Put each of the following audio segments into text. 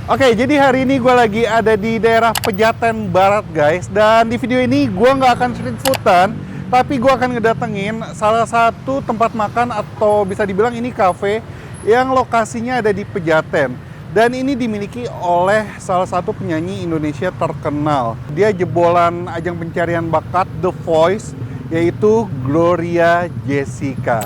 Oke, jadi hari ini gue lagi ada di daerah Pejaten Barat, guys. Dan di video ini gue nggak akan street foodan, tapi gue akan ngedatengin salah satu tempat makan atau bisa dibilang ini cafe yang lokasinya ada di Pejaten. Dan ini dimiliki oleh salah satu penyanyi Indonesia terkenal. Dia jebolan ajang pencarian bakat The Voice, yaitu Gloria Jessica.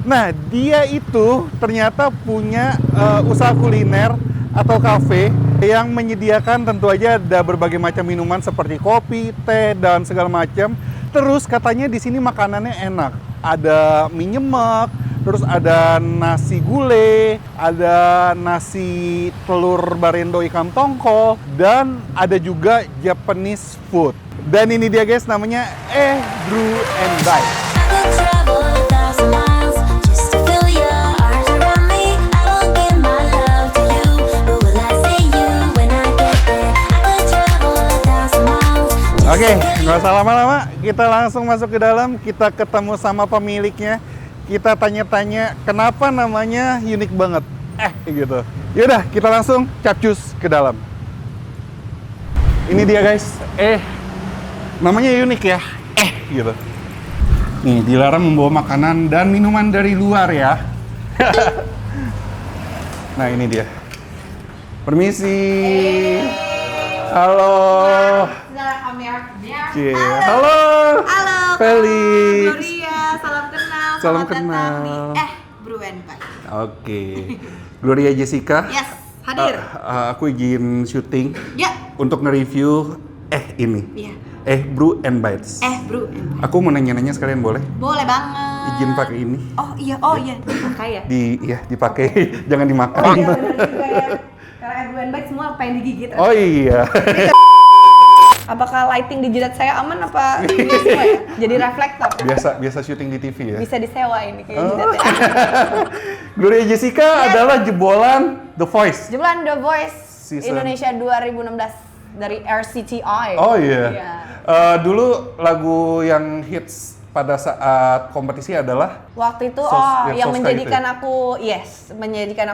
Nah, dia itu ternyata punya usaha kuliner atau kafe yang menyediakan tentu aja ada berbagai macam minuman seperti kopi, teh, dan segala macam. Terus katanya di sini makanannya enak. Ada mie nyemek, terus ada nasi gulai, ada nasi telur barendo ikan tongkol, dan ada juga Japanese food. Dan ini dia guys, namanya Brew and Bite. Oke, nggak usah lama-lama, kita langsung masuk ke dalam, kita ketemu sama pemiliknya, kita tanya-tanya kenapa namanya unik banget, gitu. Yaudah, kita langsung capcus ke dalam. Ini dia guys, namanya unik ya, gitu. Nih, dilarang membawa makanan dan minuman dari luar ya. Nah, ini dia. Permisi. Halo. Halo. Halo. Felix. Gloria, salam kenal. Salam Selamat kenal. datang di Brew and Bite. Oke. Gloria Jessica. Yes, hadir. Aku izin syuting Ya. untuk nge-review ini. Iya. Brew and Bites. Brew and Bite. Aku mau nanya-nanya sekalian boleh? Boleh banget. Izin pakai ini. Oh iya, dipakai ya. Dipakai, jangan dimakan. Oh iya, benar juga ya. Karena Brew and Bite semua pengen digigit. Oh iya. Apakah lighting di jidat saya aman apa ini semua ya? Jadi reflektor. Biasa syuting di TV ya. Bisa disewa ini kayak jidatnya. Gloria Jessica adalah jebolan The Voice. Jebolan The Voice Season. Indonesia 2016 dari RCTI. Oh iya. Dulu lagu yang hits pada saat kompetisi adalah waktu itu yang menjadikan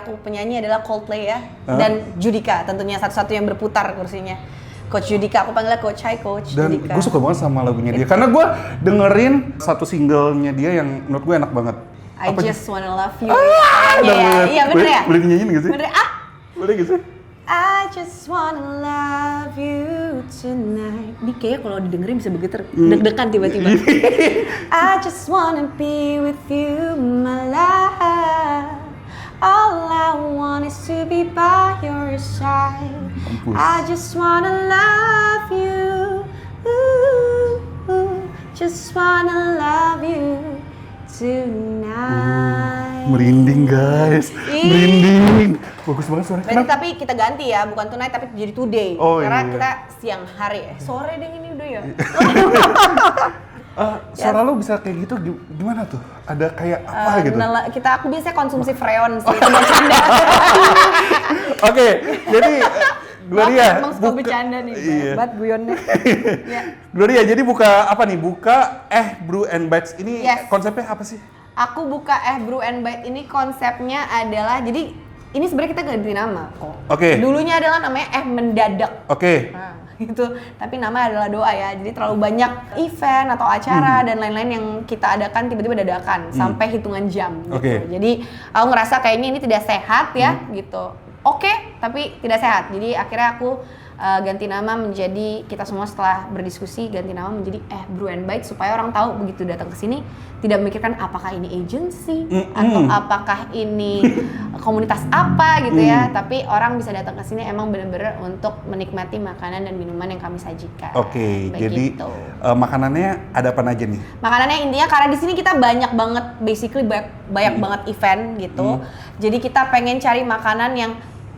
aku penyanyi adalah Coldplay ya. Dan Judika tentunya satu-satu yang berputar kursinya. Coach Judika, aku panggilnya Coach. Hai Coach dan Judika. gue suka banget sama lagunya dia karena gue dengerin satu singlenya dia yang menurut gue enak banget. I Just Wanna Love You. Iya bener ya? Boleh dinyanyiin gak sih? Bener Boleh gak sih? I just wanna love you tonight. Ini kayaknya kalau didengerin bisa begitu deg-degan tiba-tiba. I just wanna be with you, my love. All I want is to be by your side. I just wanna love you. Just wanna love you tonight. Merinding guys, merinding. Bagus banget suaranya. Berarti tapi kita ganti ya, bukan tonight tapi jadi today. Karena kita siang hari sore deh ini udah ya. Suara lo bisa kayak gitu gimana tuh? Ada kayak apa gitu? Aku biasanya konsumsi freon sih, itu bercanda. Oke, jadi Gloria Emang suka bercanda nih, buat guyonnya. Gloria, jadi buka apa nih? Buka Brew and Bites ini konsepnya apa sih? Aku buka Brew and Bite ini konsepnya adalah, jadi ini sebenarnya kita ganti nama kok. Oke. Dulunya adalah namanya mendadak. Oke. Nah, itu, tapi nama adalah doa ya. Jadi terlalu banyak event atau acara dan lain-lain yang kita adakan tiba-tiba dadakan sampai hitungan jam gitu. Jadi aku ngerasa kayaknya ini tidak sehat ya gitu. Oke, tapi tidak sehat. Jadi akhirnya aku ganti nama menjadi, kita semua setelah berdiskusi ganti nama menjadi Brew and Bite supaya orang tahu begitu datang ke sini tidak memikirkan apakah ini agency atau apakah ini komunitas apa gitu ya, tapi orang bisa datang ke sini emang benar-benar untuk menikmati makanan dan minuman yang kami sajikan. Oke, jadi makanannya ada apa aja nih? Makanannya intinya karena di sini kita banyak banget, basically banyak banget event gitu. Jadi kita pengen cari makanan yang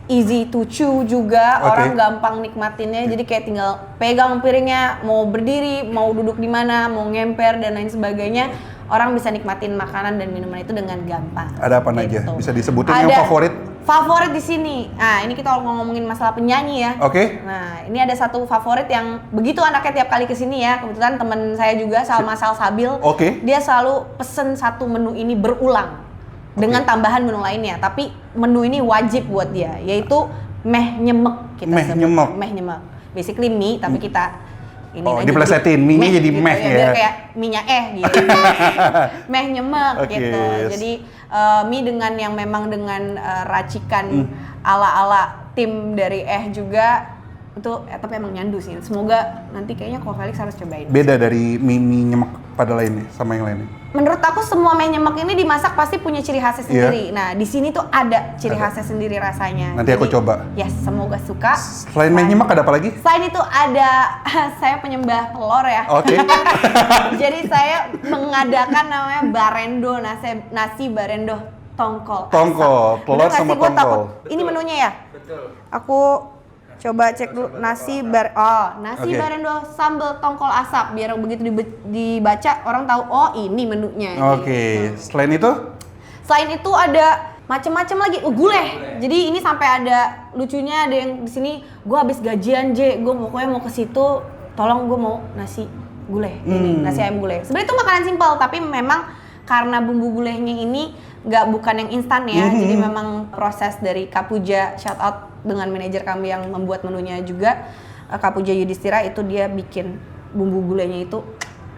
easy to chew juga, orang gampang nikmatinnya. Jadi kayak tinggal pegang piringnya, mau berdiri, mau duduk di mana, mau ngemper dan lain sebagainya. Orang bisa nikmatin makanan dan minuman itu dengan gampang. Ada apa aja? Bisa disebutin yang favorit? Favorit di sini. Nah, ini kita ngomongin masalah penyanyi ya. Oke. Nah, ini ada satu favorit yang begitu anaknya tiap kali kesini ya. Kebetulan teman saya juga Salma Salsabil. Oke. Dia selalu pesen satu menu ini berulang dengan tambahan menu lainnya. Tapi menu ini wajib buat dia, yaitu meh nyemek kita Meh sebut. nyemek. Meh nyemek. Basically mie, tapi kita ini Oh, aja diplesetin, dulu. mie-nya jadi gitu meh ya. Biar kayak minyak gitu. Meh nyemek Oke, gitu. yes. Jadi mie dengan yang memang dengan racikan ala-ala tim dari juga itu tapi emang nyandu sih. Semoga nanti kayaknya Ko Felix harus cobain. Beda dari mie nyemek pada lainnya sama yang lainnya. Menurut aku semua mie nyemek ini dimasak pasti punya ciri khasnya sendiri. Nah, di sini tuh ada ciri khasnya sendiri rasanya. Nanti aku coba. Yes, semoga suka. Selain mie nyemek ada apa lagi? Selain itu ada saya penyembah telur ya. Oke. Jadi saya mengadakan namanya barendo, nasi barendo tongkol. Tongkol, asap. telur Bener nggak sama sih? Gua takut. tongkol. Ini menunya ya? Betul. Aku coba cek dulu nasi Oke. barendo sambal tongkol asap biar begitu dibaca orang tahu oh ini menunya. Oke. Gitu. Selain itu? Selain itu ada macam-macam lagi gulai. Jadi ini sampai ada lucunya ada yang di sini gue habis gajian gue pokoknya mau ke situ tolong gue mau nasi gulai ini nasi ayam gulai. Sebenarnya itu makanan simpel tapi memang karena bumbu gulainya ini bukan yang instan ya. Jadi memang proses dari Kapuja, shout out dengan manajer kami yang membuat menunya juga Kapuja Yudhistira itu dia bikin bumbu gulainya itu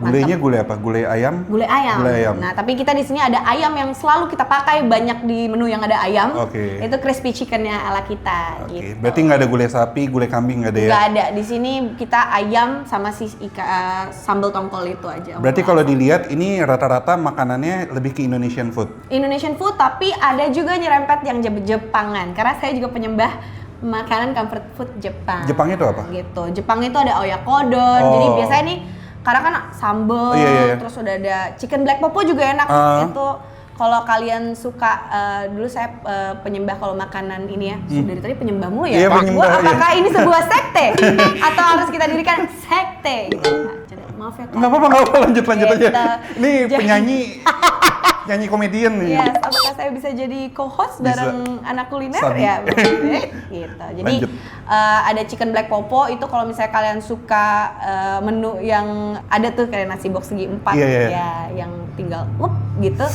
Gulainya gulai apa? Gulai ayam? Gulai ayam. Gulai ayam. Nah, tapi kita di sini ada ayam yang selalu kita pakai banyak di menu yang ada ayam. Oke. Itu crispy chickennya ala kita. Oke. Gitu. Berarti nggak ada gulai sapi, gulai kambing nggak ada ya? Nggak ada. Di sini kita ayam sama si sambal tongkol itu aja. Berarti kalau dilihat ini rata-rata makanannya lebih ke Indonesian food. Indonesian food, tapi ada juga nyerempet yang Jepangan. Karena saya juga penyembah makanan comfort food Jepang. Jepangnya itu apa? Gitu. Jepang itu ada oyakodon. Oh. Jadi biasanya nih karena kan sambal, Iya. terus udah ada chicken black popo juga enak. Itu kalau kalian suka, dulu saya penyembah kalau makanan ini ya, dari tadi penyembah mulu ya. Iya, Pak. penyembah, Apakah ini sebuah sekte atau harus kita dirikan sekte? Maaf ya Kak. Nggak apa-apa, lanjut aja. Gitu. Ini Jadi- penyanyi, nyanyi komedian nih. Yes, apakah saya bisa jadi co-host Bisa. bareng anak kuliner Sabi. ya? Gitu. Jadi Lanjut. ada chicken black popo itu kalau misalnya kalian suka menu yang ada tuh kayak nasi box segi 4 Iya. ya, yang tinggal gitu.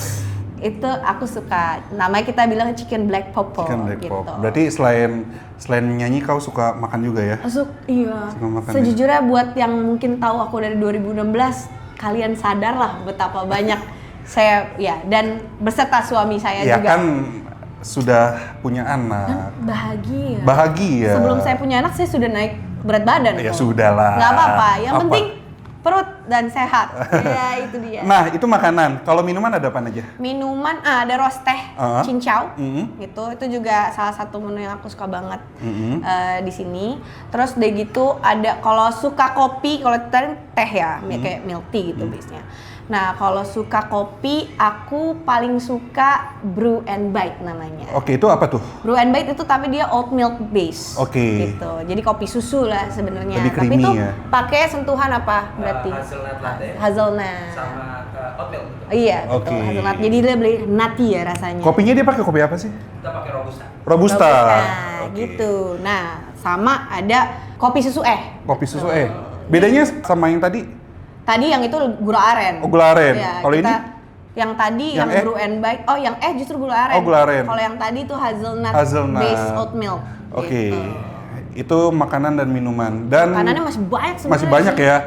Itu aku suka. Namanya kita bilang chicken black popo. Chicken black gitu. pop. Berarti selain nyanyi kau suka makan juga ya? Iya. Suka makan Sejujurnya buat yang mungkin tahu aku dari 2016, kalian sadar lah betapa banyak saya ya dan beserta suami saya Ya juga. kan sudah punya anak. Bahagia. Bahagia. Sebelum saya punya anak, saya sudah naik berat badan. Ya tuh. sudahlah. Nggak apa-apa. Yang Apa? penting perut dan sehat. Ya itu dia. Nah, itu makanan. Kalau minuman ada apa aja? Minuman ada roast teh cincau. Mhm. Itu juga salah satu menu yang aku suka banget Mhm. di sini. Terus udah gitu ada kalau suka kopi, kalau tadi teh ya, kayak milk tea gitu biasanya. Nah, kalau suka kopi, aku paling suka Brew and Bite namanya. Oke, itu apa tuh? Brew and Bite itu tapi dia oat milk base. Oke. Gitu. Jadi kopi susu lah sebenarnya. Lebih Tapi creamy itu ya? pakai sentuhan apa berarti? Hazelnut latte Hazelnut. sama oatmeal. Iya, Oke. betul. Hazelnut. Jadi dia beli nutty ya rasanya. Kopinya dia pakai kopi apa sih? Kita pakai robusta. Robusta. Nah, Oke. gitu. Nah, sama ada kopi susu Kopi susu Bedanya sama yang tadi? Tadi yang itu gula aren. Oh, gula aren. Ya, Kalau ini? yang tadi Yang yang eh? brew and bite. Oh, yang justru gula aren. Oh, gula aren. Kalau yang tadi itu hazelnut, Hazelnut. based oat milk. Oke. Gitu. Itu makanan dan minuman. Dan Makanannya masih banyak sebenarnya. masih banyak sih. ya.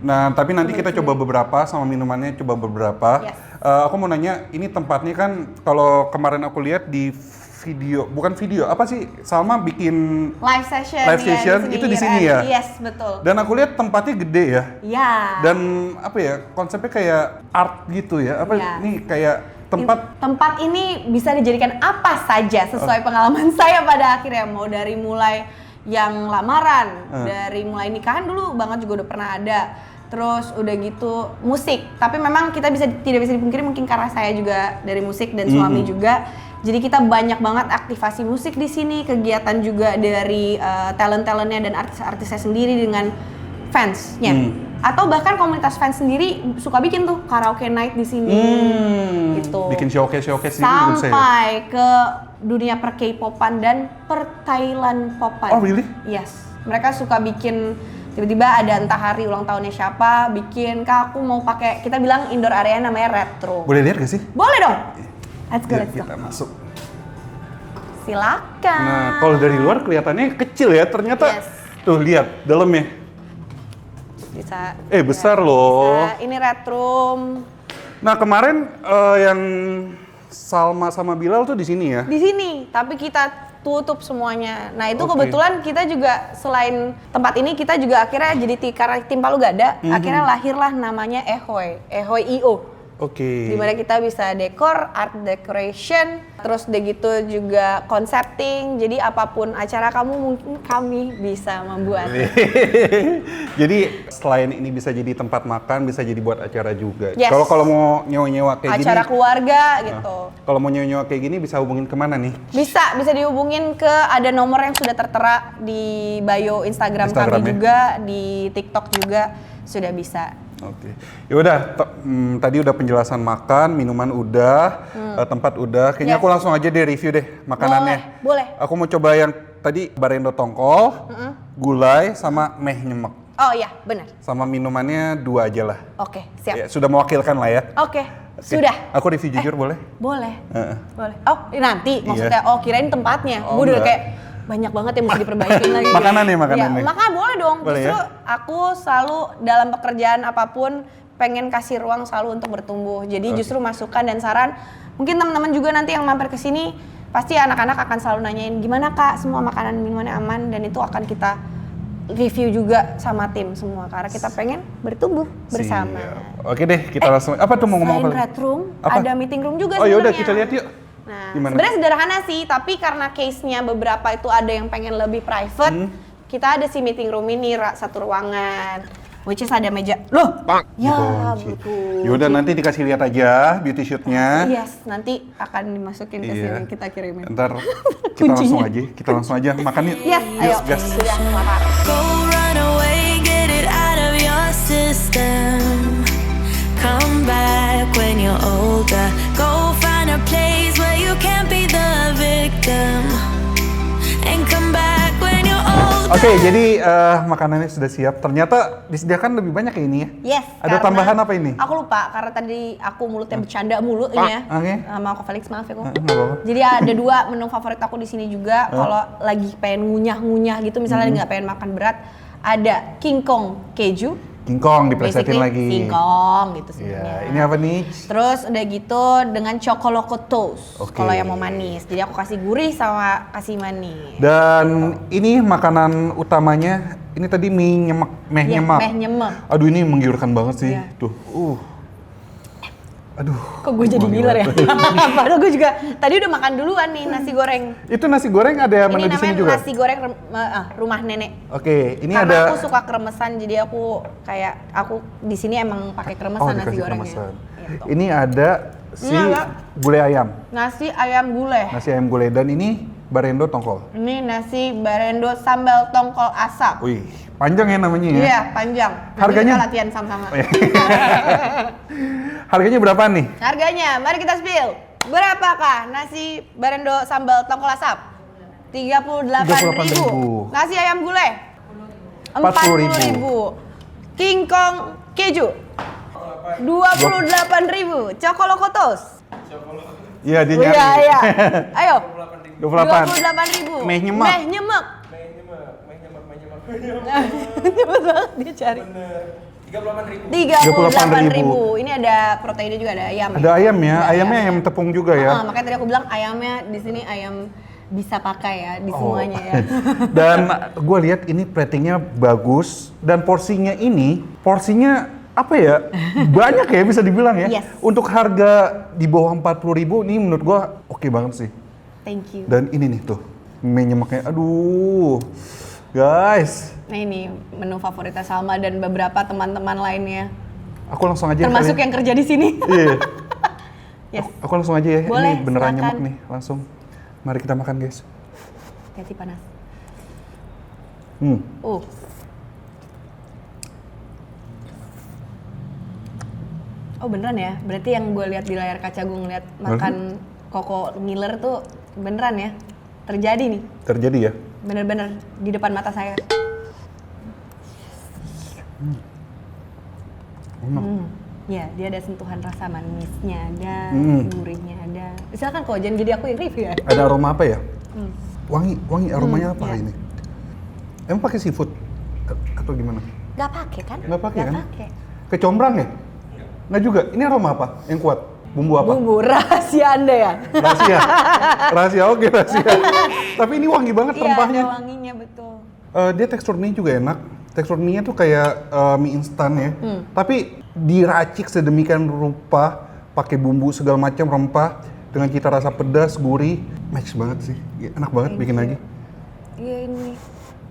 Nah, tapi nanti kita coba beberapa sama minumannya coba beberapa. Yes. Aku mau nanya, ini tempatnya kan kalau kemarin aku lihat di video, bukan video, apa sih? Salma bikin Live session. Live ya, session, itu di sini ya? Yes, betul. dan aku lihat tempatnya gede ya. Ya. Dan apa ya? Konsepnya kayak art gitu ya. Apa Ya. nih kayak Tempat ini bisa dijadikan apa saja sesuai pengalaman saya pada akhirnya, mau dari mulai yang lamaran, dari mulai nikahan dulu banget juga udah pernah ada. Terus udah gitu musik, tapi memang kita tidak bisa dipungkiri mungkin karena saya juga dari musik dan suami juga. Jadi kita banyak banget aktivasi musik di sini, kegiatan juga dari talent-talentnya dan artis-artisnya sendiri dengan fansnya. Atau bahkan komunitas fans sendiri suka bikin tuh karaoke night di sini. Gitu. bikin showcase gitu bisa ya? Sampai ke dunia per K-popan dan per Thailand popan. Oh, really? Yes. Mereka suka bikin tiba-tiba ada entah hari ulang tahunnya siapa, bikin Kak aku mau pakai, kita bilang indoor area namanya retro. Boleh lihat gak sih? Boleh dong. Let's go, Yuk, let's go. kita masuk. Silakan. Nah, kalau dari luar kelihatannya kecil ya, ternyata Yes. tuh lihat dalamnya. Bisa. Besar loh. Bisa. Ini red room. Nah, kemarin yang Salma sama Bilal tuh di sini ya? Di sini, tapi kita tutup semuanya. Nah itu Oke. kebetulan kita juga selain tempat ini kita juga akhirnya jadi karena tim Palu Gada, akhirnya lahirlah namanya Ehoy.io. Oke. Dimana kita bisa dekor, art decoration, terus udah gitu juga concepting. Jadi apapun acara kamu mungkin kami bisa membuat. Jadi selain ini bisa jadi tempat makan, bisa jadi buat acara juga. Yes. Kalau mau nyewa-nyewa kayak Acara gini, keluarga gitu. kalau mau nyewa-nyewa kayak gini bisa hubungin kemana nih? Bisa dihubungin ke ada nomor yang sudah tertera di bio Instagram kami Instagramnya. juga, di TikTok juga sudah bisa. Oke, ya udah. Tadi udah penjelasan makan, minuman udah, tempat udah. Kayaknya Yes. aku langsung aja deh review deh makanannya. Boleh. Aku mau coba yang tadi barendo tongkol, gulai, sama meh nyemek. Oh iya, benar. Sama minumannya 2 aja lah. Oke, siap. Ya, sudah mewakilkan lah ya. Oke, Oke. sudah. Aku review jujur boleh? Boleh. Heeh. Boleh. Oh, nanti maksudnya. Oh, kirain tempatnya. Oh, Gue udah enggak. kayak banyak banget yang mesti diperbaikin lagi. Makanannya, makanannya. Ya, maka boleh dong. Boleh Justru ya? aku selalu dalam pekerjaan apapun pengen kasih ruang selalu untuk bertumbuh. Jadi Oke. justru masukan dan saran. Mungkin teman-teman juga nanti yang mampir ke sini pasti anak-anak akan selalu nanyain gimana Kak semua makanan minumannya aman, dan itu akan kita review juga sama tim semua karena kita pengen bertumbuh bersama. Siap. Oke deh, kita langsung. Apa tuh mau ngomong Selain apa? red room, Apa? ada meeting room juga Oh ya udah sebenarnya. kita lihat yuk. Nah, Gimana? sebenarnya sederhana sih, tapi karena case-nya beberapa itu ada yang pengen lebih private, kita ada si meeting room ini satu ruangan, which is ada meja. Loh, ya Dikunci. betul. Yaudah nanti dikasih lihat aja beauty shootnya. Yes, nanti akan dimasukin ke Iya. sini, kita kirimin. Ntar kita langsung aja makan yuk. Yes, ayo, gas. sudah lapar. Go run away, get it out of your system. Come back when you're older. Go find a place where you can't be the victim. And come back when you're older. Oke, jadi makanannya sudah siap. Ternyata disediakan lebih banyak ya ini ya. Yes. Ada karena tambahan apa ini? Aku lupa karena tadi aku mulutnya bercanda mulu ini ya. Oke. Sama aku Felix, maaf ya kok. Nggak apa-apa. Jadi ada 2 menu favorit aku di sini juga. Kalau lagi pengen ngunyah-ngunyah gitu, misalnya nggak pengen makan berat, ada King Kong keju. King Kong diplesetin Basically lagi. King Kong gitu Iya, sebenarnya. ini apa nih? Terus udah gitu dengan Chocolate Toast. Oke. Kalau yang mau manis. Jadi aku kasih gurih sama kasih manis. Dan ini makanan utamanya, ini tadi mie nyemek, meh Iya, nyemek. meh nyemek. Aduh ini menggiurkan banget sih. Iya. Tuh, Aduh. Kok gue jadi wangi ngiler ya? banget. Padahal gue juga tadi udah makan duluan nih nasi goreng. Itu nasi goreng ada menu Ini di sini namanya juga? nasi goreng rumah nenek. Oke, ini Karena ada. aku suka kremesan, jadi aku di sini emang pakai kremesan nasi dikasih gorengnya. kremesan. Gitu. Ini ada si Ini ada gulai ayam. Nasi ayam gulai. Nasi ayam gulai, dan ini barendo tongkol. Ini nasi barendo sambal tongkol asap. Wih, panjang ya namanya ya? Iya, panjang. Nanti Harganya? kita latihan sama-sama. Harganya berapa nih? Harganya, mari kita spill. Berapakah nasi barendo sambal tongkol asap? 38.000. Nasi ayam gulai? 40.000. King Kong keju? 28.000. Cokolokotos? Iya, dia nyari. Iya, iya. Ayo. 28. 28.000. Meh nyemek. Meh nyemek. Cepet banget dia cari. 38.000. Ini ada proteinnya juga, ada ayam. Ada ayam ya, Ada ayamnya ayam tepung juga ya. Makanya tadi aku bilang ayamnya di sini ayam bisa pakai ya di semuanya ya. Dan gue lihat ini platingnya bagus, dan porsinya apa ya, banyak ya bisa dibilang ya. Yes. Untuk harga di bawah 40.000 ini menurut gue oke banget sih. Thank you. Dan ini nih tuh mie nyemeknya, aduh guys. Nah ini menu favoritnya Salma dan beberapa teman-teman lainnya. Aku langsung aja Termasuk kali. yang kerja di sini. Iya. Yes. Aku langsung aja ya. Boleh, Ini beneran silakan. nyemek nih, langsung. Mari kita makan guys. Hati panas. Hmm. Oh beneran ya? Berarti yang gue lihat di layar kaca gue ngeliat makan Koko ngiler tuh beneran ya, terjadi nih. Terjadi ya? Bener-bener di depan mata saya. Ya, dia ada sentuhan rasa manisnya ada, gurihnya ada. Silakan kok, jangan jadi aku yang review ya. Ada aroma apa ya? Wangi aromanya apa iya. ini? Emang pakai seafood atau gimana? Gak pakai kan? Nggak pakai kan? Pakai. Kecombrang ya? Nggak juga. Ini aroma apa yang kuat? Bumbu apa? Bumbu rahasia Anda ya? Rahasia, oke rahasia. Tapi ini wangi banget rempahnya. Iya, ada wanginya betul. Dia tekstur mie juga enak. Tekstur mie-nya tuh kayak mie instan ya. Tapi diracik sedemikian rupa, pakai bumbu segala macam rempah dengan cita rasa pedas, gurih, match banget sih. Enak banget bikin lagi. Iya ini.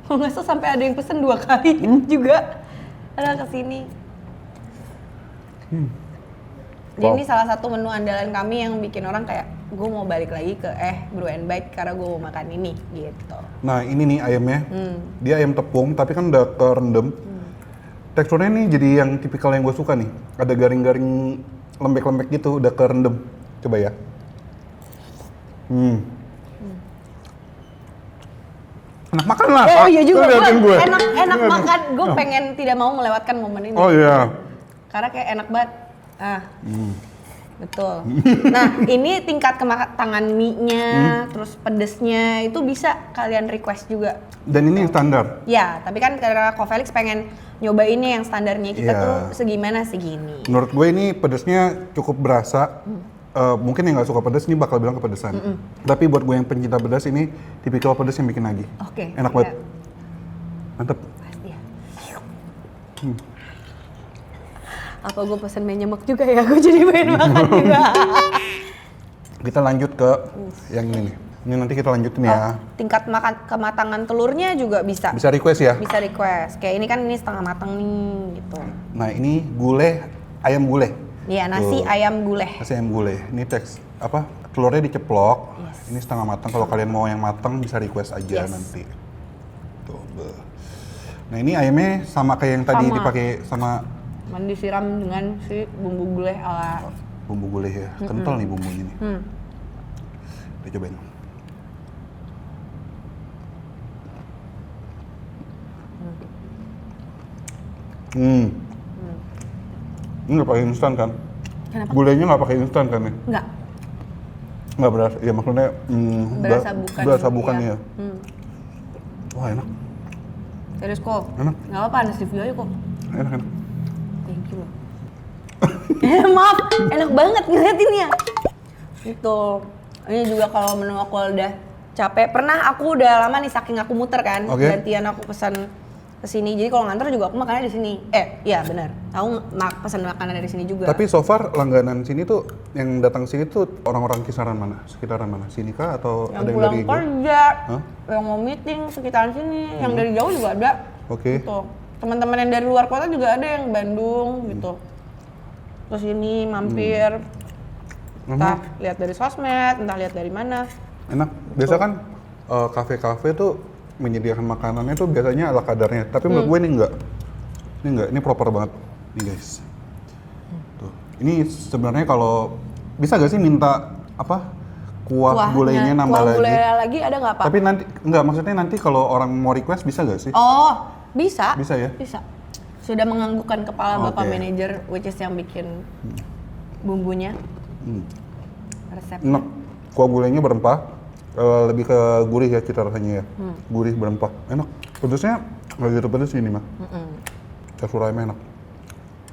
Kalau nggak salah sampai ada yang pesen 2 kali juga. Ada kesini. Jadi ini salah satu menu andalan kami yang bikin orang kayak gue mau balik lagi ke Brew and Bite karena gue mau makan ini gitu. Nah ini nih ayamnya, dia ayam tepung tapi kan udah kerendam. Teksturnya nih jadi yang tipikal yang gue suka nih. Ada garing-garing lembek-lembek gitu, udah kerendam. Coba ya. Enak makan lah. Oh iya juga, gue. enak makan. Gue pengen tidak mau melewatkan momen ini. Oh iya. Karena kayak enak banget. Betul. Nah ini tingkat kematangan mie-nya, terus pedesnya itu bisa kalian request juga. Dan ini yang standar. Ya, tapi kan karena Ko Felix pengen nyobainnya yang standarnya kita Iya. tuh segimana segini. Menurut gue ini pedesnya cukup berasa. Mungkin yang nggak suka pedas ini bakal bilang kepedesan. Tapi buat gue yang pencinta pedas ini tipikal pedas yang bikin lagi. Oke. Enak banget. Mantep. Pasti ya. Apa gue pesen mie nyemek juga ya? Gue jadi pengen makan juga. Kita lanjut ke yang ini nih. Ini nanti kita lanjutin ya. Tingkat kematangan telurnya juga bisa. Bisa request ya? Bisa request. Kayak ini kan ini setengah matang nih gitu. Nah ini gulai, ayam gulai. Iya, nasi Tuh. ayam gulai. Nasi ayam gulai. Ini telurnya diceplok. Yes. Ini setengah matang. Kalau kalian mau yang matang bisa request aja Yes. nanti. Tuh. Nah ini ayamnya sama kayak yang tadi Sama. dipakai sama Disiram dengan si bumbu gulai ala. bumbu gulai ya. Kental nih bumbunya nih. Kita cobain. Ini nggak pakai instan kan? Kenapa? Gulainya nggak pakai instan kan ya? Enggak. Nggak berasa, ya maksudnya Berasa bukan. berasa bukan Iya. ya. Wah enak, Serius kok. Enak. Nggak apa-apa, nasi review aja kok. enak. Thank you loh. Maaf, enak banget ngeliatinnya. Gitu. Ini juga kalau menu aku udah capek. Pernah aku udah lama nih saking aku muter kan, Oke. gantian aku pesan kesini. Jadi kalau nganter juga aku makannya di sini. Iya benar. Aku pesan makanan dari sini juga. Tapi so far langganan sini tuh, yang datang sini tuh orang-orang kisaran mana? Sekitaran mana? Sini kah atau yang ada yang pulang dari kerja, Hah? yang mau meeting sekitaran sini, yang dari jauh juga ada. Oke. Gitu. Teman-teman yang dari luar kota juga ada yang Bandung gitu. Terus ini mampir, entah lihat dari sosmed, entah lihat dari mana. Enak. Biasa kan kafe-kafe tuh menyediakan makanannya tuh biasanya ala kadarnya. Tapi menurut gue ini enggak. Ini proper banget. Nih guys. Tuh. Ini sebenarnya kalau bisa gak sih minta kuah gulainya nambah kuah lagi? gulai lagi ada nggak Pak? Tapi nanti enggak, maksudnya nanti kalau orang mau request bisa gak sih? Oh, bisa. Bisa ya? Bisa. Sudah menganggukkan kepala Bapak Oke. manajer, which is yang bikin bumbunya, resepnya. Enak. Kuah gulainya berempah. Lebih ke gurih ya cita rasanya ya. Gurih berempah. Enak. Pedasnya nggak gitu pedas ini mah. Tekstur ayamnya enak.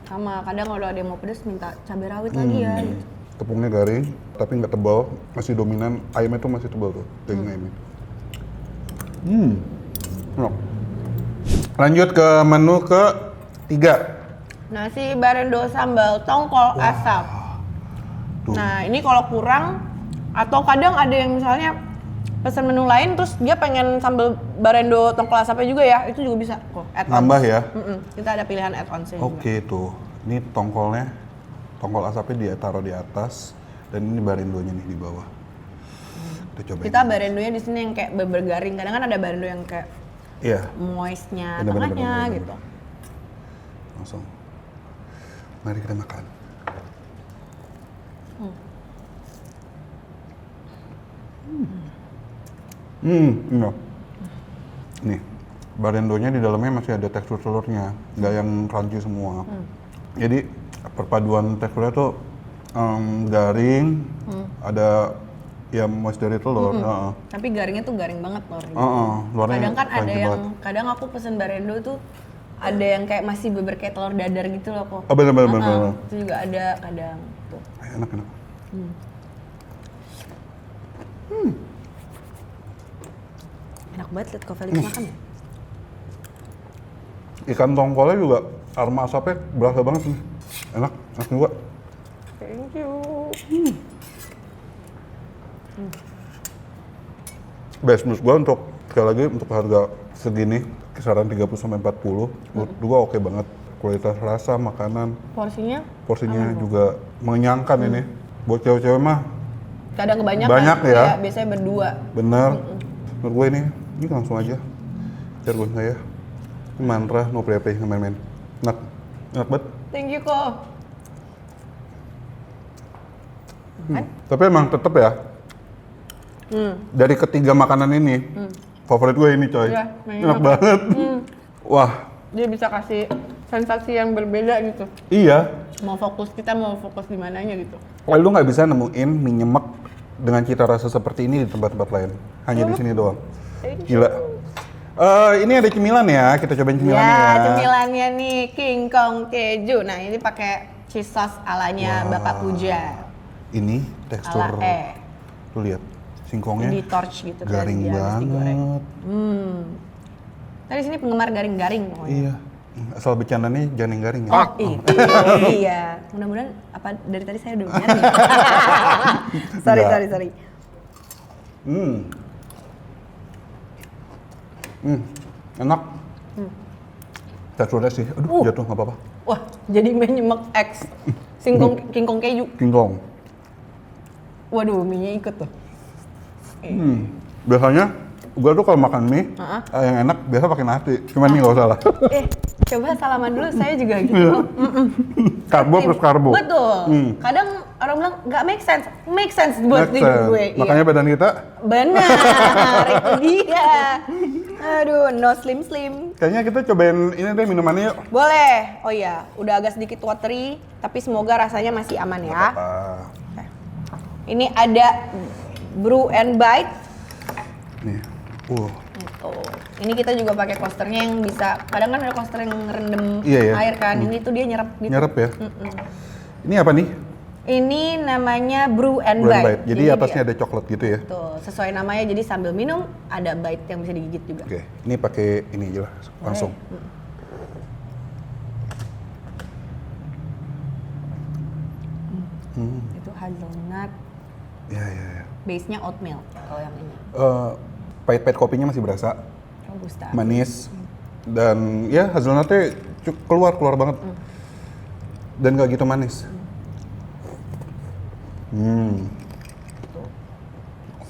Sama, kadang kalau ada yang mau pedas minta cabai rawit lagi ya. Gitu. Tepungnya garing, tapi nggak tebal, masih dominan. Ayamnya tuh masih tebal tuh, daging ayamnya. Enak. Lanjut ke menu ke-3. Nasi barendo sambal tongkol asap. Tuh. Nah ini kalau kurang, atau kadang ada yang misalnya pesan menu lain terus dia pengen sambal barendo tongkol asapnya juga ya, itu juga bisa kok. Nambah ya? Kita ada pilihan add-onsnya juga. Oke tuh, ini tongkolnya, tongkol asapnya dia taruh di atas, dan ini barendonya nih di bawah. Kita coba. Kita barendonya di sini yang kayak bergaring. Kadang kan ada barendo yang kayak Iya. moistnya Bener-bener, tengahnya bener-bener. gitu. Langsung. Mari kita makan. Iya. Nih, barendonya di dalamnya masih ada tekstur telurnya, nggak yang crunchy semua. Jadi perpaduan teksturnya tuh garing, ada ya moist dari telur. Tapi garingnya tuh garing banget loh. Luarnya Kadang kan ada crunchy yang, banget. kadang aku pesen barendo tuh ada yang kayak masih beber kayak telur dadar gitu loh kok. Oh, bener. Itu juga ada kadang tuh. Enak. Enak banget liat Kak Felix makan ya. Ikan tongkolnya juga aroma asapnya berasa banget nih. Enak juga. Thank you. Best menurut gua untuk sekali lagi untuk harga segini kisaran 30 sampai 40 menurut gua oke banget. Kualitas rasa makanan, porsinya juga mengenyangkan ini. Buat cewek-cewek mah Kadang kebanyakan. Banyak ya. Biasanya berdua. bener. Menurut gue ini langsung aja. Jargon saya. Mantra no play nggak main-main. Enak banget. Thank you kok. Tapi emang tetep ya. Dari ketiga makanan ini, favorit gue ini coy. Iya, Enak banget. Wah, Dia bisa kasih sensasi yang berbeda gitu. iya. Mau fokus di mananya gitu. Kalau lu nggak bisa nemuin mie nyemek dengan cita rasa seperti ini di tempat-tempat lain. Hanya di sini doang. Gila. Ini ada cemilan ya, kita cobain cemilannya ya. Cemilannya nih King Kong keju. Nah, ini pakai cheese sauce alanya Bapak Puja. Ini tekstur, Ala lu lihat, singkongnya di torch gitu kan, garing dia harus digoreng. banget. Tadi sini penggemar garing-garing pokoknya. Iya, asal bercandanya jangan yang garing ya. Iya. Mudah-mudahan apa dari tadi saya udah benar ya. sorry. Enak. Teksturnya sih, aduh jatuh nggak apa-apa. Wah, jadi menyemek X. King Kong keju. King Kong. Waduh, mie-nya ikut tuh. Biasanya gua tuh kalau makan mie yang enak biasa pakai nasi. Cuman ini nggak usah lah. Coba salaman dulu, saya juga gitu. Karbo plus karbo. Betul. Kadang orang bilang nggak make sense. Make sense buat Make hidup sense. gue. Makanya badan kita Benar, itu dia. Aduh, no slim. kayaknya kita cobain ini deh minumannya yuk. Boleh. Oh iya, udah agak sedikit watery, tapi semoga rasanya masih aman ya. Ini ada Brew and Bite. Nih. Gitu. Ini kita juga pakai coasternya yang bisa, kadang kan ada coaster yang ngerendam Iya, ya. air kan. Ini tuh dia nyerap gitu. Nyerap ya. Ini apa nih? Ini namanya Brew and Brew and Bite. Bite. Jadi atasnya ada coklat gitu ya. Tuh, sesuai namanya, jadi sambil minum ada bite yang bisa digigit juga. Oke, ini pakai ini aja lah, langsung. Itu hazelnut, Ya. base-nya oatmeal kalau yang ini. Pahit-pahit kopinya masih berasa, Robusta. manis, dan ya hazelnutnya keluar banget. Dan nggak gitu manis.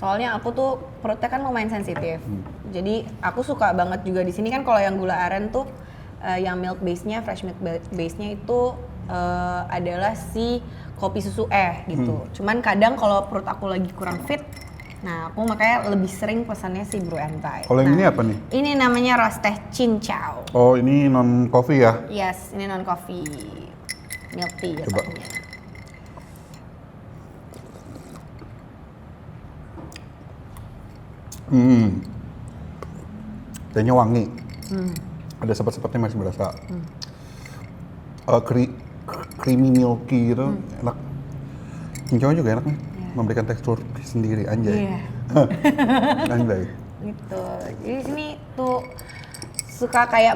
Soalnya aku tuh perutnya kan lumayan sensitif. Jadi aku suka banget juga di sini kan kalau yang gula aren tuh yang milk base-nya, fresh milk base-nya itu adalah si kopi susu gitu. Cuman kadang kalau perut aku lagi kurang fit, nah aku makanya lebih sering pesannya si Brew and Bite. Kalau yang ini apa nih? Ini namanya roast teh cincau. Oh, ini non coffee ya? Yes, ini non coffee milk tea Coba. katanya. Tehnya wangi. Ada sepet-sepetnya masih berasa. Creamy milky gitu, enak. Cincaunya juga enak nih, memberikan tekstur sendiri, anjay. Iya. Anjay. Gitu. Jadi sini tuh suka kayak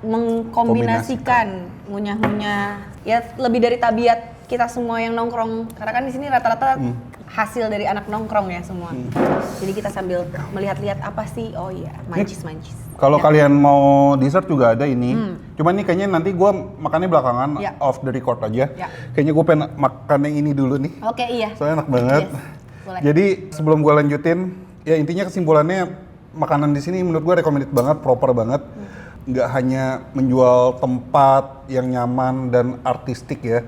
mengkombinasikan ngunyah-ngunyah. Ya lebih dari tabiat kita semua yang nongkrong. Karena kan di sini rata-rata hasil dari anak nongkrong ya semua. Jadi kita sambil melihat-lihat apa sih? Oh iya, mancis-mancis. Kalau Ya. kalian mau dessert juga ada ini. Cuman nih kayaknya nanti gue makannya belakangan, Ya. off the record aja. Ya. Kayaknya gue pengen makan yang ini dulu nih. Oke, iya. Soalnya enak banget. Yes, boleh. Jadi sebelum gue lanjutin, ya intinya kesimpulannya makanan di sini menurut gue recommended banget, proper banget. Nggak hanya menjual tempat yang nyaman dan artistik ya,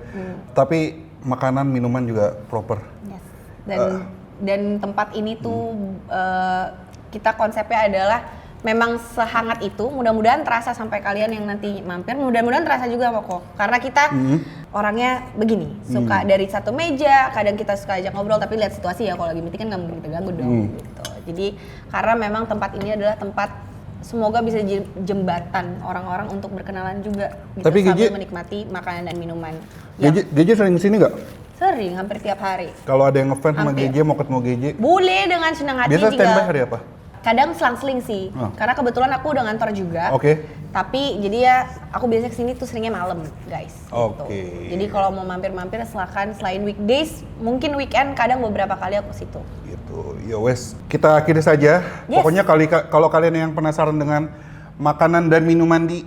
tapi makanan minuman juga proper. Yes. Dan dan tempat ini tuh kita konsepnya adalah memang sehangat itu. Mudah-mudahan terasa sampai kalian yang nanti mampir, mudah-mudahan terasa juga sama kok. Karena kita orangnya begini, suka dari satu meja, kadang kita suka ajak ngobrol, tapi lihat situasi ya, kalau lagi meeting kan nggak mungkin kita ganggu dong gitu. Jadi karena memang tempat ini adalah tempat semoga bisa jembatan orang-orang untuk berkenalan juga gitu, tapi sambil Gigi, menikmati makanan dan minuman. Gigi sering kesini nggak? Sering, hampir tiap hari. Kalau ada yang ngefans sama Hampir. Gigi, mau ketemu Gigi, Boleh dengan senang hati. biasa standby hari apa? Kadang selang-seling sih, karena kebetulan aku udah ngantor juga. Oke. Tapi jadi ya aku biasanya kesini tuh seringnya malam, guys. Gitu. Oke. Jadi kalau mau mampir-mampir silakan, selain weekdays, mungkin weekend kadang beberapa kali aku situ. Gitu. Ya wes, kita akhiri saja. Yes. Pokoknya kalau kalian yang penasaran dengan makanan dan minuman di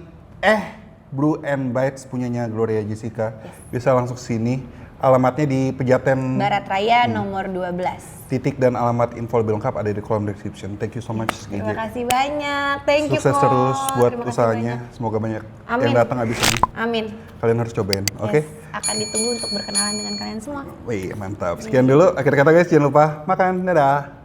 Brew and Bites punyanya Gloria Jessica, bisa langsung sini. Alamatnya di Pejaten Barat Raya nomor 12. Titik dan alamat info lebih lengkap ada di kolom description. Thank you so much, Gigi. Terima kasih banyak. Thank you, Sukses Ko. terus buat Terima kasih usahanya. banyak. Semoga banyak Amin. yang datang abis ini. Amin. Kalian harus cobain, oke? Yes, akan ditunggu untuk berkenalan dengan kalian semua. Wih, mantap. Sekian dulu. Akhir kata guys, jangan lupa makan. Dadah.